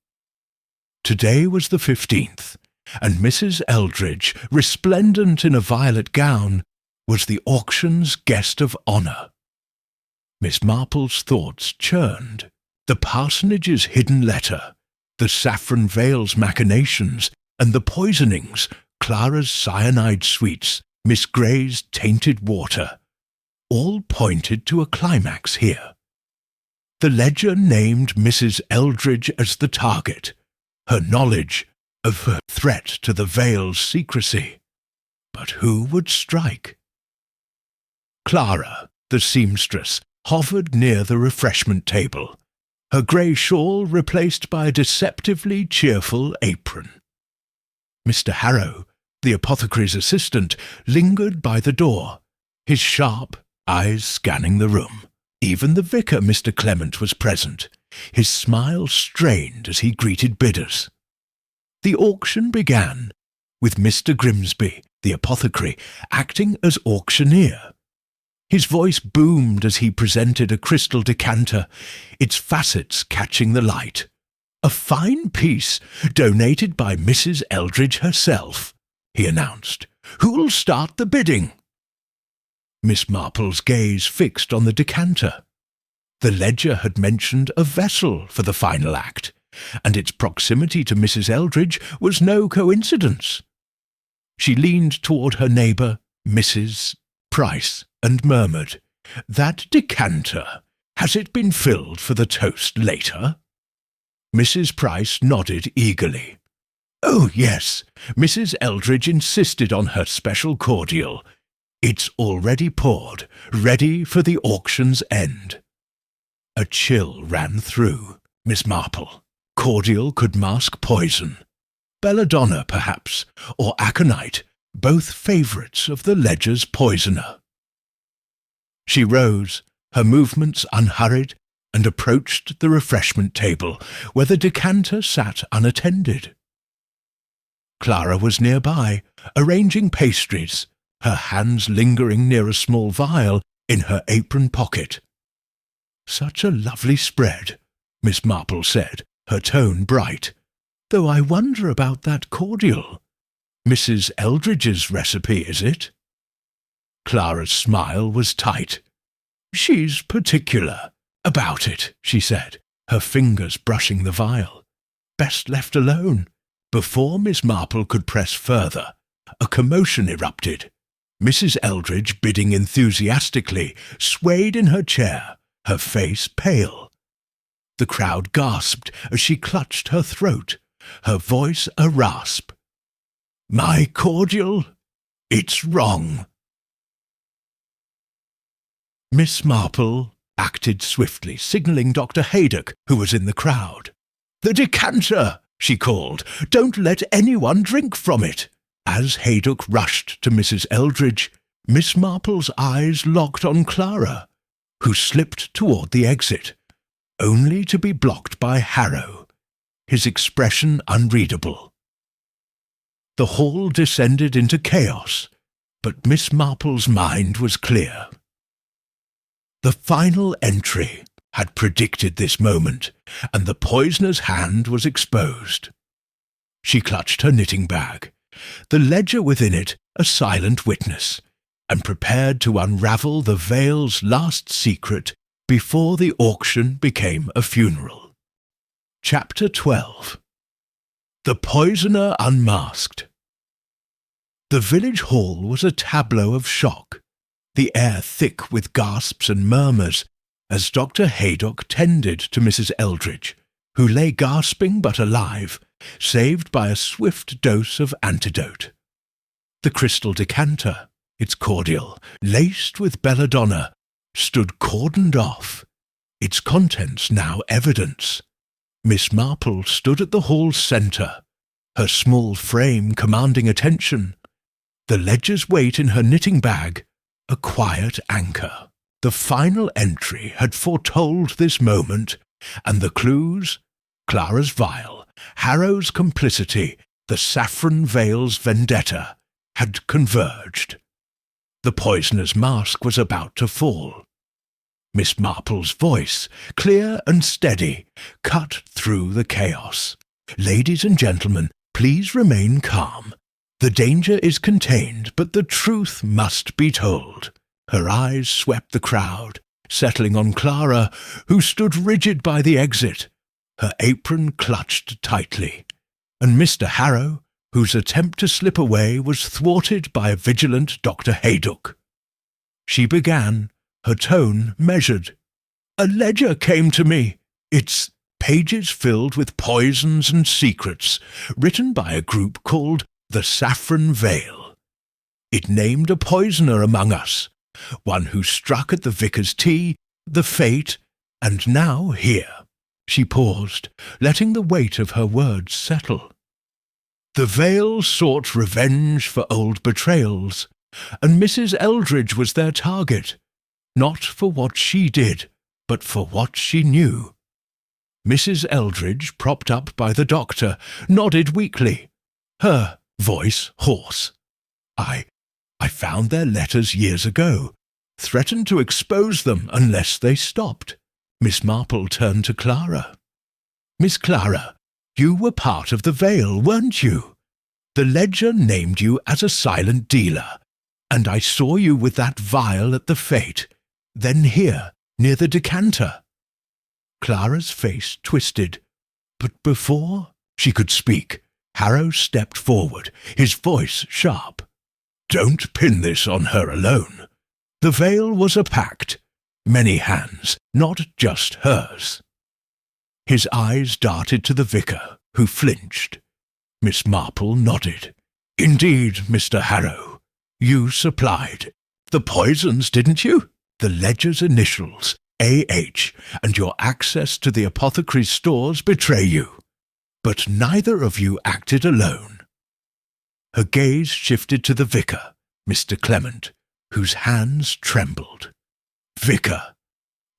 Today was the 15th, and Mrs. Eldridge, resplendent in a violet gown, was the auction's guest of honour. Miss Marple's thoughts churned. The parsonage's hidden letter, the Saffron Vale's machinations, and the poisonings, Clara's cyanide sweets, Miss Grey's tainted water, all pointed to a climax here. The ledger named Mrs. Eldridge as the target, her knowledge of her threat to the Vale's secrecy. But who would strike? Clara, the seamstress, hovered near the refreshment table, her grey shawl replaced by a deceptively cheerful apron. Mr. Harrow, the apothecary's assistant, lingered by the door, his sharp eyes scanning the room. Even the vicar, Mr. Clement, was present, his smile strained as he greeted bidders. The auction began, with Mr. Grimsby, the apothecary, acting as auctioneer. His voice boomed as he presented a crystal decanter, its facets catching the light. "A fine piece, donated by Mrs. Eldridge herself," he announced. "Who'll start the bidding?" Miss Marple's gaze fixed on the decanter. The ledger had mentioned a vessel for the final act, and its proximity to Mrs. Eldridge was no coincidence. She leaned toward her neighbour, Mrs. Price, and murmured, "That decanter, has it been filled for the toast later?" Mrs. Price nodded eagerly. "Oh, yes, Mrs. Eldridge insisted on her special cordial. It's already poured, ready for the auction's end." A chill ran through Miss Marple. Cordial could mask poison. Belladonna, perhaps, or aconite, both favourites of the ledger's poisoner. She rose, her movements unhurried, and approached the refreshment table, where the decanter sat unattended. Clara was nearby, arranging pastries, her hands lingering near a small vial in her apron pocket. "Such a lovely spread," Miss Marple said, her tone bright, "though I wonder about that cordial. Mrs. Eldridge's recipe, is it?" Clara's smile was tight. "She's particular about it," she said, her fingers brushing the vial. "Best left alone." Before Miss Marple could press further, a commotion erupted. Mrs. Eldridge, bidding enthusiastically, swayed in her chair, her face pale. The crowd gasped as she clutched her throat, her voice a rasp. "My cordial? It's wrong." Miss Marple acted swiftly, signalling Dr. Haydock, who was in the crowd. "The decanter!" she called. "Don't let anyone drink from it." As Haydock rushed to Mrs. Eldridge, Miss Marple's eyes locked on Clara, who slipped toward the exit, only to be blocked by Harrow, his expression unreadable. The hall descended into chaos, but Miss Marple's mind was clear. The final entry had predicted this moment, and the poisoner's hand was exposed. She clutched her knitting bag, the ledger within it a silent witness, and prepared to unravel the veil's last secret before the auction became a funeral. Chapter 12. The Poisoner Unmasked. The village hall was a tableau of shock, the air thick with gasps and murmurs, as Dr. Haydock tended to Mrs. Eldridge, who lay gasping but alive, saved by a swift dose of antidote. The crystal decanter, its cordial, laced with belladonna, stood cordoned off, its contents now evidence. Miss Marple stood at the hall's centre, her small frame commanding attention, the ledger's weight in her knitting bag, a quiet anchor. The final entry had foretold this moment, and the clues, Clara's vial, Harrow's complicity, the saffron veil's vendetta, had converged. The poisoner's mask was about to fall. Miss Marple's voice, clear and steady, cut through the chaos. "Ladies and gentlemen, please remain calm. The danger is contained, but the truth must be told." Her eyes swept the crowd, settling on Clara, who stood rigid by the exit, her apron clutched tightly, and Mr. Harrow, whose attempt to slip away was thwarted by a vigilant Dr. Haydock. She began, her tone measured. "A ledger came to me. Its pages filled with poisons and secrets, written by a group called the Saffron Veil. It named a poisoner among us, one who struck at the vicar's tea, the fate, and now here." She paused, letting the weight of her words settle. "The Veil sought revenge for old betrayals, and Mrs. Eldridge was their target, not for what she did, but for what she knew." Mrs. Eldridge, propped up by the doctor, nodded weakly, her voice hoarse. I found their letters years ago, threatened to expose them unless they stopped." Miss Marple turned to Clara. "Miss Clara, you were part of the Veil, weren't you? The ledger named you as a silent dealer, and I saw you with that vial at the fete, then here, near the decanter." Clara's face twisted, but before she could speak, Harrow stepped forward, his voice sharp. "Don't pin this on her alone. The Veil was a pact, many hands, not just hers." His eyes darted to the vicar, who flinched. Miss Marple nodded. "Indeed, Mr. Harrow, you supplied the poisons, didn't you? The ledger's initials, A.H., and your access to the apothecary's stores betray you. But neither of you acted alone." Her gaze shifted to the vicar, Mr. Clement, whose hands trembled. "Vicar,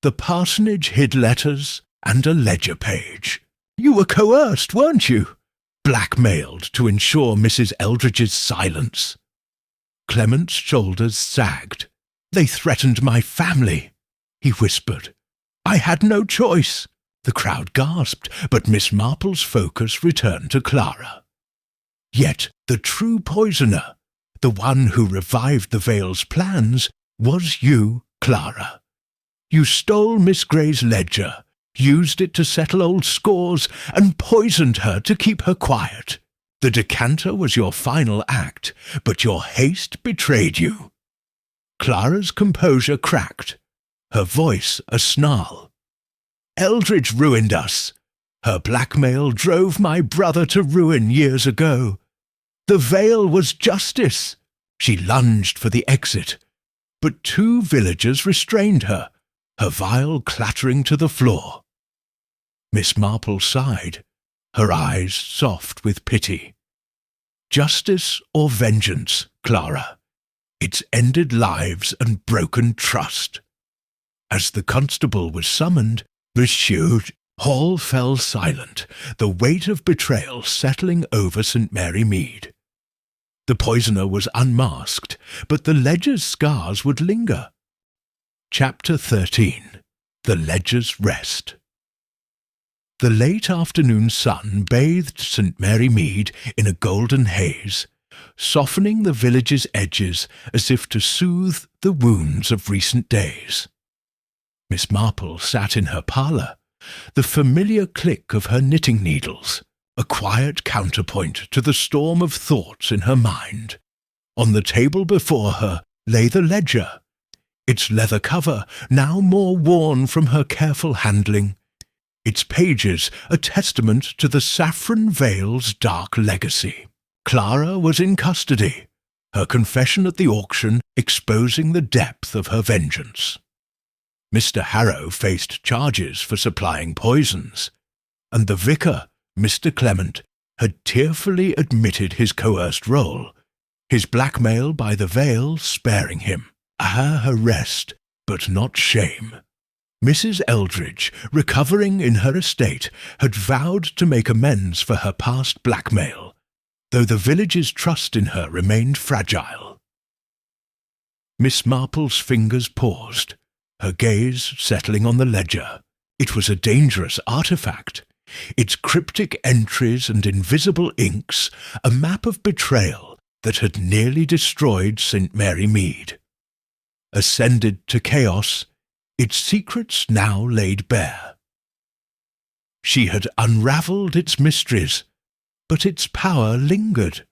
the parsonage hid letters and a ledger page. You were coerced, weren't you? Blackmailed to ensure Mrs. Eldridge's silence." Clement's shoulders sagged. "They threatened my family," he whispered. "I had no choice." The crowd gasped, but Miss Marple's focus returned to Clara. "Yet the true poisoner, the one who revived the Veil's plans, was you, Clara. You stole Miss Grey's ledger, used it to settle old scores, and poisoned her to keep her quiet. The decanter was your final act, but your haste betrayed you." Clara's composure cracked, her voice a snarl. "Eldridge ruined us. Her blackmail drove my brother to ruin years ago. The Veil was justice." She lunged for the exit, but 2 villagers restrained her, her vial clattering to the floor. Miss Marple sighed, her eyes soft with pity. Justice or vengeance, Clara? It's ended lives and broken trust. As the constable was summoned, Monsieur, all fell silent, the weight of betrayal settling over St. Mary Mead. The poisoner was unmasked, but the ledger's scars would linger. Chapter 13. The Ledger's Rest. The late afternoon sun bathed St. Mary Mead in a golden haze, softening the village's edges as if to soothe the wounds of recent days. Miss Marple sat in her parlour, the familiar click of her knitting needles, a quiet counterpoint to the storm of thoughts in her mind. On the table before her lay the ledger, its leather cover now more worn from her careful handling, its pages a testament to the saffron veil's dark legacy. Clara was in custody, her confession at the auction exposing the depth of her vengeance. Mr. Harrow faced charges for supplying poisons, and the vicar, Mr. Clement, had tearfully admitted his coerced role, his blackmail by the veil sparing him. Her arrest, but not shame. Mrs. Eldridge, recovering in her estate, had vowed to make amends for her past blackmail, though the village's trust in her remained fragile. Miss Marple's fingers paused, her gaze settling on the ledger. It was a dangerous artifact, its cryptic entries and invisible inks a map of betrayal that had nearly destroyed St. Mary Mead. Ascended to chaos, its secrets now laid bare. She had unravelled its mysteries, but its power lingered,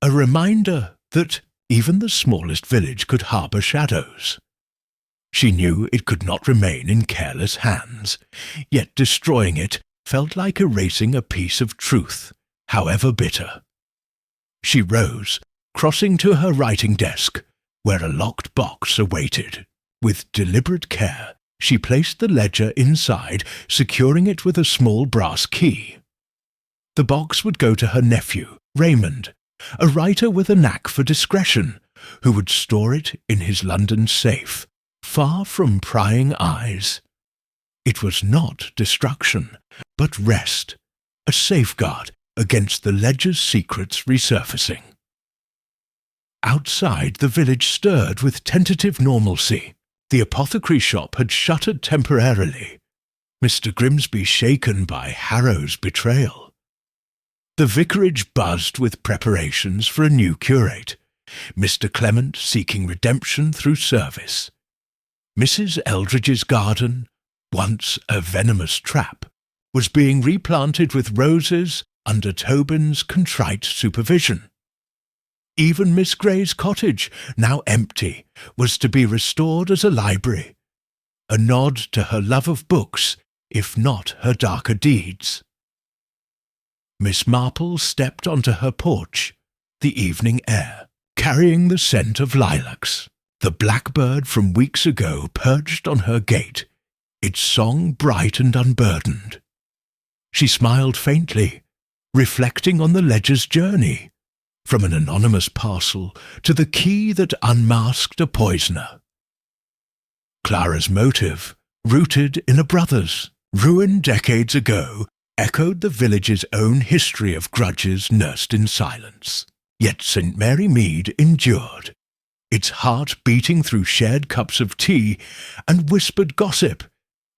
a reminder that even the smallest village could harbour shadows. She knew it could not remain in careless hands, yet destroying it felt like erasing a piece of truth, however bitter. She rose, crossing to her writing desk, where a locked box awaited. With deliberate care, she placed the ledger inside, securing it with a small brass key. The box would go to her nephew, Raymond, a writer with a knack for discretion, who would store it in his London safe, far from prying eyes. It was not destruction, but rest, a safeguard against the ledger's secrets resurfacing. Outside, the village stirred with tentative normalcy. The apothecary shop had shuttered temporarily, Mr. Grimsby shaken by Harrow's betrayal. The vicarage buzzed with preparations for a new curate, Mr. Clement seeking redemption through service. Mrs. Eldridge's garden, once a venomous trap, was being replanted with roses under Tobin's contrite supervision. Even Miss Grey's cottage, now empty, was to be restored as a library, a nod to her love of books, if not her darker deeds. Miss Marple stepped onto her porch, the evening air, carrying the scent of lilacs. The blackbird from weeks ago perched on her gate, its song bright and unburdened. She smiled faintly, reflecting on the ledger's journey, from an anonymous parcel to the key that unmasked a poisoner. Clara's motive, rooted in a brother's, ruined decades ago, echoed the village's own history of grudges nursed in silence. Yet St. Mary Mead endured, its heart beating through shared cups of tea and whispered gossip,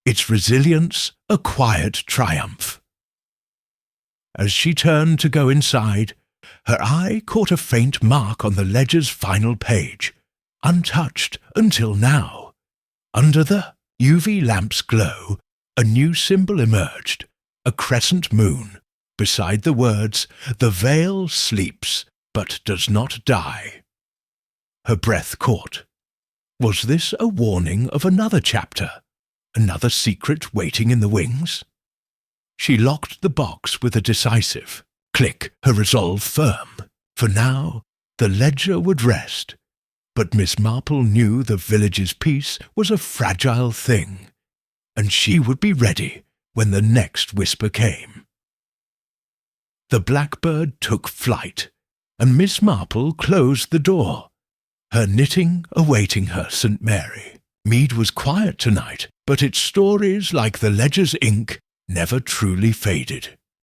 its resilience a quiet triumph. As she turned to go inside, her eye caught a faint mark on the ledger's final page, untouched until now. Under the UV lamp's glow, a new symbol emerged, a crescent moon, beside the words, "The veil sleeps, but does not die." Her breath caught. Was this a warning of another chapter, another secret waiting in the wings? She locked the box with a decisive click, her resolve firm. For now, the ledger would rest, But Miss Marple knew the village's peace was a fragile thing, and she would be ready when the next whisper came. The blackbird took flight, and Miss Marple closed the door, her knitting awaiting her St. Mary. Mead was quiet tonight, but its stories, like the ledger's ink, never truly faded.